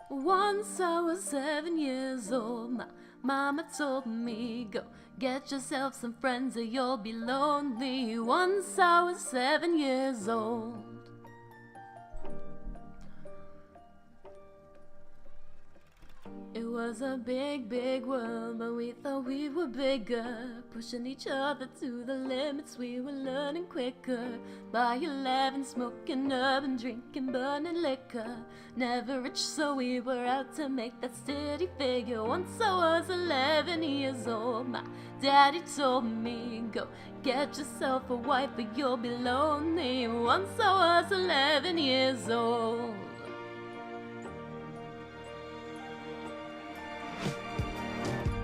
Once I was 7 years old, my mama told me, go get yourself some friends or you'll be lonely. Once I was 7 years old. It was a big, big world, but we thought we were bigger, pushing each other to the limits. We were learning quicker. By 11, smoking herb and drinking burning liquor. Never rich, so we were out to make that steady figure. Once I was 11 years old, my daddy told me, go get yourself a wife or you'll be lonely. Once I was 11 years old.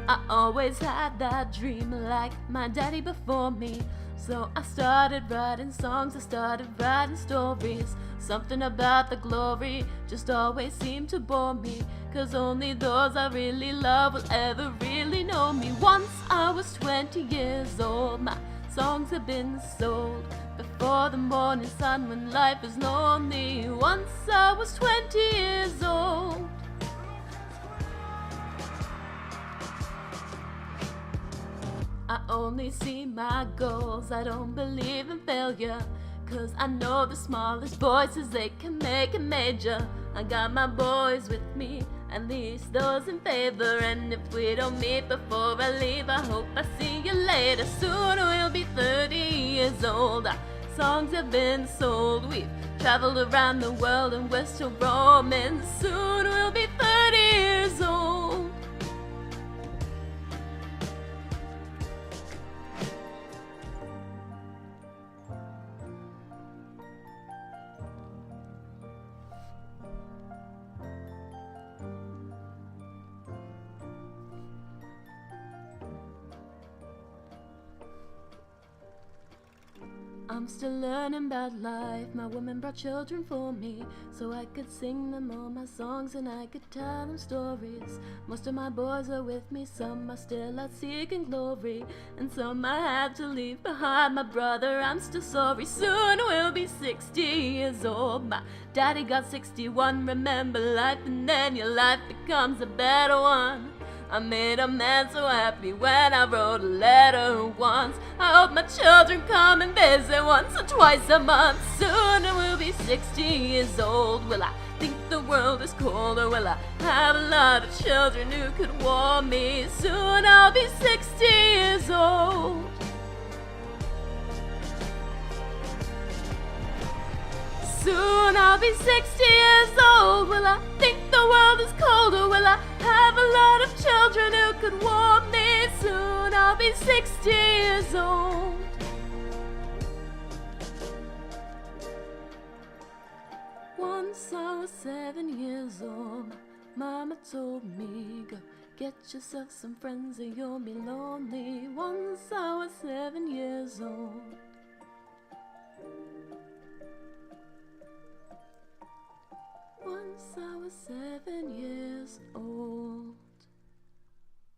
I always had that dream like my daddy before me. So I started writing songs, I started writing stories. Something about the glory just always seemed to bore me, 'cause only those I really love will ever really know me. Once I was 20 years old, my songs have been sold before the morning sun when life is lonely. Once I was 20 years old. I only see my goals, I don't believe in failure, 'cause I know the smallest voices, they can make it major. I got my boys with me, at least those in favor. And if we don't meet before I leave, I hope I see you later. Soon we'll be 30 years old, our songs have been sold. We've traveled around the world and we're still roaming. Soon we'll be 30 years old. I'm still learning about life. My woman brought children for me, so I could sing them all my songs and I could tell them stories. Most of my boys are with me, some are still out seeking glory, and some I had to leave behind. My brother, I'm still sorry. Soon we'll be 60 years old. My daddy got 61. Remember life, and then your life becomes a better one. I made a man so happy when I wrote a letter once. I hope my children come and visit once or twice a month. Soon we'll be 60 years old. Will I think the world is cold, or will I have a lot of children who could warm me? Soon I'll be 60 years old. Soon I'll be 60 years old. Will I think the world is cold, or will I have a lot of children who could warm me? Soon I'll be 60 years old. Once I was 7 years old, Mama told me, go get yourself some friends or you'll be lonely. Once I was 7 years old. Once I was 7 years old.